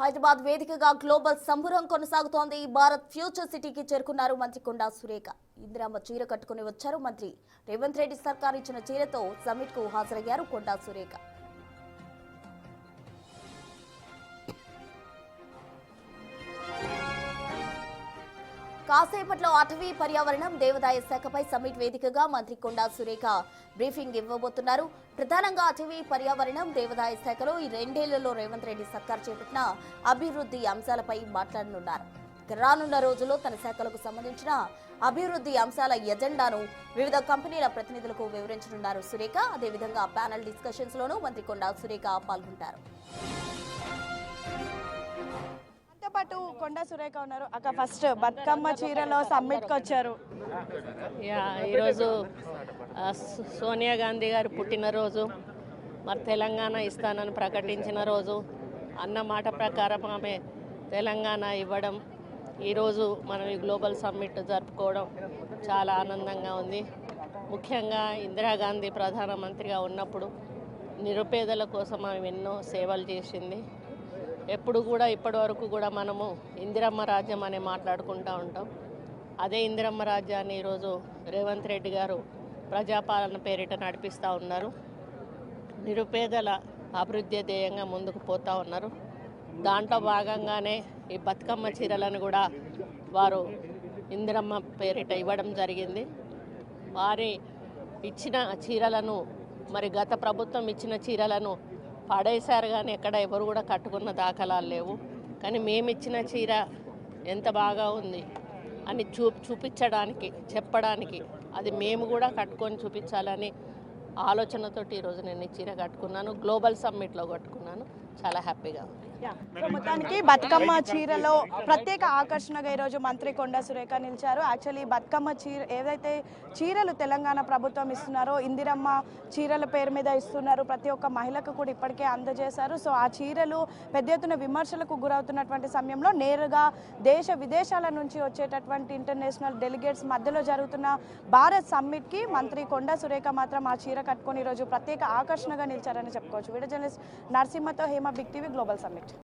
హైదరాబాద్ వేదికగా గ్లోబల్ సంబురం కొనసాగుతోంది. భారత్ ఫ్యూచర్ సిటీకి చేరుకున్నారు మంత్రి కొండా సురేఖ. ఇందిరమ్మ చీర కట్టుకుని వచ్చారు మంత్రి. రేవంత్ రెడ్డి సర్కార్ ఇచ్చిన చీరతో సమ్మిట్ కు హాజరయ్యారు కొండా సురేఖ. కాసేపట్లో అటవీ పర్యావరణం దేవాదాయ శాఖపై సమ్మిట్ వేదికగా మంత్రి కొండా సురేఖ బ్రీఫింగ్ ఇవ్వబోతున్నారు. ప్రధానంగా అటవీ పర్యావరణం దేవాదాయ శాఖలో ఈ 2 ఏళ్లలో రేవంత్ రెడ్డి సర్కార్ చేపట్టిన అభివృద్ధి అంశాలపై మాట్లాడనున్నారు. రానున్న రోజుల్లో తన శాఖలకు సంబంధించిన అభివృద్ధి అంశాల ఎజెండాను వివిధ కంపెనీల ప్రతినిధులకు వివరించనున్నారు సురేఖ. అదేవిధంగా ప్యానెల్ డిస్కషన్స్ లోనూ మంత్రి కొండా సురేఖ పాల్గొంటారు. పాటు కొండా సురేఖ ఉన్నారు. అక్క ఫస్ట్ బతుకమ్మ చీరలో సమ్మిట్కి వచ్చారు. ఈరోజు సోనియా గాంధీ గారి పుట్టినరోజు, మరి తెలంగాణ ఇస్తానని ప్రకటించిన రోజు, అన్న మాట ప్రకారం ఆమె తెలంగాణ ఇవ్వడం, ఈరోజు మనం ఈ గ్లోబల్ సమ్మిట్ జరుపుకోవడం చాలా ఆనందంగా ఉంది. ముఖ్యంగా ఇందిరాగాంధీ ప్రధానమంత్రిగా ఉన్నప్పుడు నిరుపేదల కోసం ఆమె ఎన్నో సేవలు చేసింది. ఎప్పుడు కూడా ఇప్పటి వరకు కూడా మనము ఇందిరమ్మ రాజ్యం అనే మాట్లాడుకుంటూ ఉంటాం. అదే ఇందిరమ్మ రాజ్యాన్ని ఈరోజు రేవంత్ రెడ్డి గారు ప్రజాపాలన పేరిట నడిపిస్తూ ఉన్నారు. నిరుపేదల అభివృద్ధి ధ్యేయంగా ముందుకు పోతూ ఉన్నారు. దాంట్లో భాగంగానే ఈ బతుకమ్మ చీరలను కూడా వారు ఇందిరమ్మ పేరిట ఇవ్వడం జరిగింది. వారి ఇచ్చిన చీరలను, మరి గత ప్రభుత్వం ఇచ్చిన చీరలను పడేశారు, కానీ ఎక్కడ ఎవరు కూడా కట్టుకున్న దాఖలాలు లేవు. కానీ మేము ఇచ్చిన చీర ఎంత బాగా ఉంది అని చూపించడానికి, చెప్పడానికి, అది మేము కూడా కట్టుకొని చూపించాలని ఆలోచనతోటి ఈరోజు నేను ఈ చీర కట్టుకున్నాను. గ్లోబల్ సమ్మిట్లో కట్టుకున్నాను. చాలా హ్యాపీగా ఉంది. మొత్తానికి బతుకమ్మ చీరలో ప్రత్యేక ఆకర్షణగా ఈరోజు మంత్రి కొండా సురేఖ నిలిచారు. యాక్చువల్లీ బతుకమ్మ చీర ఏదైతే చీరలు తెలంగాణ ప్రభుత్వం ఇస్తున్నారో, ఇందిరమ్మ చీరల పేరు మీద ఇస్తున్నారు, ప్రతి ఒక్క మహిళకు కూడా ఇప్పటికే అందజేశారు. సో ఆ చీరలు పెద్ద ఎత్తున విమర్శలకు గురవుతున్నటువంటి సమయంలో నేరుగా దేశ విదేశాల నుంచి వచ్చేటటువంటి ఇంటర్నేషనల్ డెలిగేట్స్ మధ్యలో జరుగుతున్న భారత్ సమ్మిట్కి మంత్రి కొండా సురేఖ మాత్రం ఆ చీర కట్టుకొని ఈరోజు ప్రత్యేక ఆకర్షణగా నిలిచారని చెప్పుకోవచ్చు. వీడియో జర్నలిస్ట్ నరసింహతో Hema, big TV, global summit.